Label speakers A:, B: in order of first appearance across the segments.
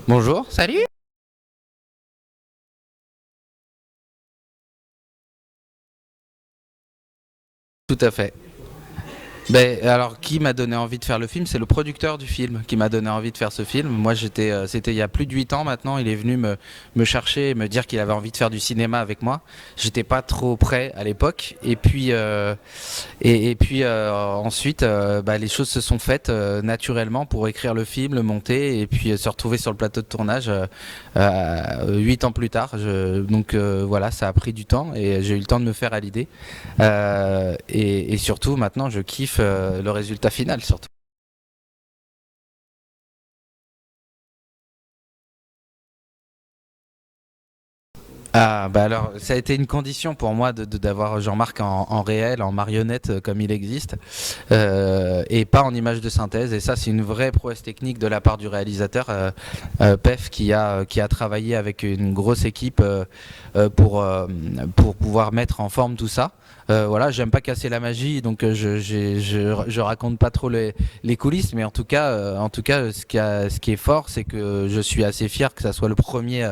A: Bonjour, salut. Tout à fait. Ben, alors, qui m'a donné envie de faire le film? C'est le producteur du film qui m'a donné envie de faire ce film. Moi, c'était il y a plus de 8 ans maintenant. Il est venu me chercher et me dire qu'il avait envie de faire du cinéma avec moi. J'étais pas trop prêt à l'époque. Et puis ensuite, bah, les choses se sont faites naturellement pour écrire le film, le monter et puis se retrouver sur le plateau de tournage 8 ans plus tard. Donc voilà, ça a pris du temps et j'ai eu le temps de me faire à l'idée. Et surtout, maintenant, je kiffe le résultat final, surtout. Ah, bah alors, ça a été une condition pour moi d'avoir Jean-Marc en réel, en marionnette comme il existe, et pas en image de synthèse. Et ça, c'est une vraie prouesse technique de la part du réalisateur Pef qui a travaillé avec une grosse équipe pour pouvoir mettre en forme tout ça. Voilà, j'aime pas casser la magie, donc je raconte pas trop les coulisses, mais en tout cas, ce qui est fort, c'est que je suis assez fier que ça soit le premier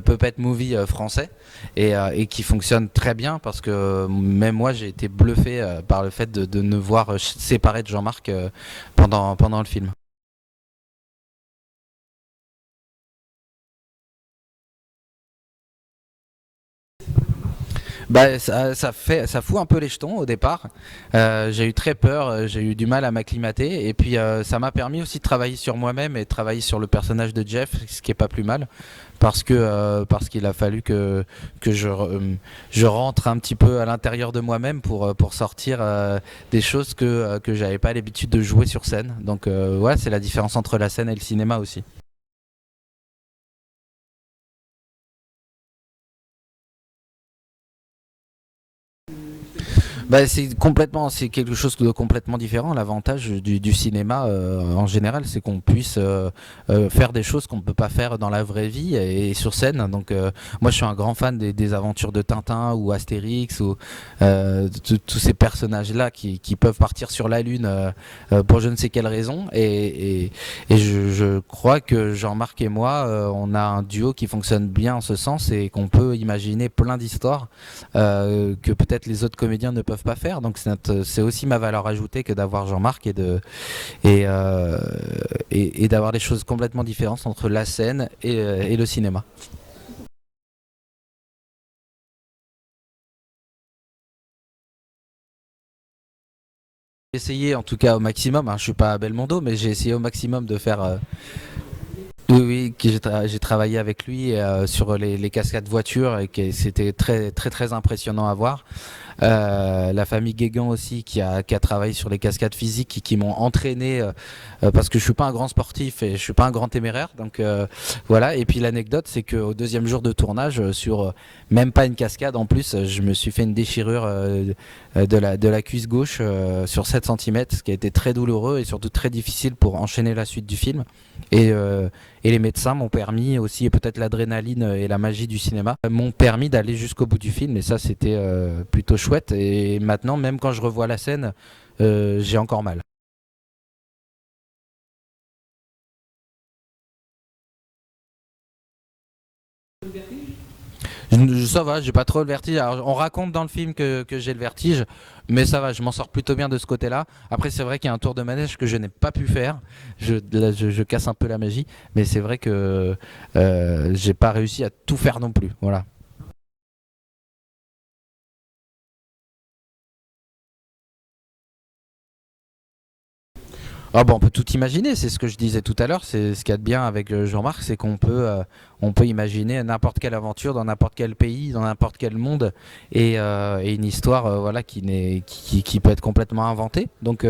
A: puppet movie français et qui fonctionne très bien parce que même moi j'ai été bluffé par le fait de me voir séparé de Jean-Marc pendant le film. Bah, ça fout un peu les jetons au départ. J'ai eu très peur, j'ai eu du mal à m'acclimater. Et puis ça m'a permis aussi de travailler sur moi-même et de travailler sur le personnage de Jeff, ce qui est pas plus mal. Parce qu'il a fallu que je rentre un petit peu à l'intérieur de moi-même pour sortir des choses que j'avais pas l'habitude de jouer sur scène. Donc ouais, c'est la différence entre la scène et le cinéma aussi. Bah, c'est quelque chose de complètement différent. L'avantage du cinéma en général, c'est qu'on puisse faire des choses qu'on ne peut pas faire dans la vraie vie et sur scène. Donc moi, je suis un grand fan des aventures de Tintin ou Astérix ou tous ces personnages-là qui peuvent partir sur la lune pour je ne sais quelle raison. Et je crois que Jean-Marc et moi, on a un duo qui fonctionne bien en ce sens et qu'on peut imaginer plein d'histoires que peut-être les autres comédiens ne peuvent pas faire. Donc c'est aussi ma valeur ajoutée que d'avoir Jean-Marc et d'avoir des choses complètement différentes entre la scène et le cinéma. J'ai essayé en tout cas au maximum, hein, je suis pas à Belmondo, mais j'ai essayé au maximum de faire. Oui, oui, j'ai travaillé avec lui sur les cascades voitures et que c'était très très très impressionnant à voir. La famille Guégan aussi qui a travaillé sur les cascades physiques qui m'ont entraîné parce que je suis pas un grand sportif et je suis pas un grand téméraire donc voilà. Et puis l'anecdote c'est qu'au deuxième jour de tournage sur même pas une cascade en plus je me suis fait une déchirure de la cuisse gauche sur 7 centimètres, ce qui a été très douloureux et surtout très difficile pour enchaîner la suite du film. Et les médecins m'ont permis aussi, et peut-être l'adrénaline et la magie du cinéma, m'ont permis d'aller jusqu'au bout du film. Et ça, c'était plutôt chouette. Et maintenant, même quand je revois la scène, j'ai encore mal. Ça va, j'ai pas trop le vertige. Alors, on raconte dans le film que j'ai le vertige, mais ça va, je m'en sors plutôt bien de ce côté-là. Après, c'est vrai qu'il y a un tour de manège que je n'ai pas pu faire. Là, je casse un peu la magie, mais c'est vrai que j'ai pas réussi à tout faire non plus. Voilà. Ah bon, on peut tout imaginer, c'est ce que je disais tout à l'heure, c'est ce qu'il y a de bien avec Jean-Marc, c'est qu'on peut imaginer n'importe quelle aventure dans n'importe quel pays, dans n'importe quel monde, et une histoire voilà, qui peut être complètement inventée. Donc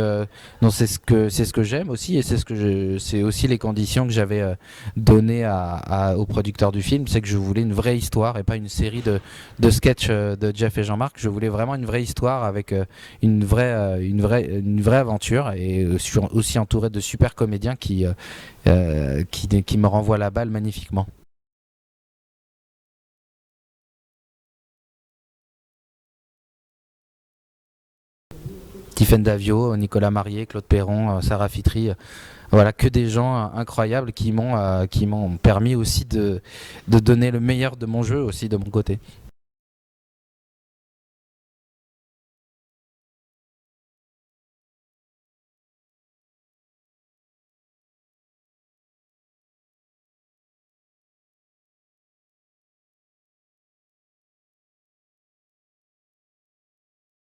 A: c'est ce que j'aime aussi, et c'est aussi les conditions que j'avais données au producteur du film, c'est que je voulais une vraie histoire et pas une série de sketchs de Jeff et Jean-Marc, je voulais vraiment une vraie histoire avec une vraie aventure et aussi entouré de super comédiens qui me renvoient la balle magnifiquement. Tiffaine Davio, Nicolas Marié, Claude Perron, Sarah Fitri. Voilà, que des gens incroyables qui m'ont permis aussi de donner le meilleur de mon jeu aussi de mon côté.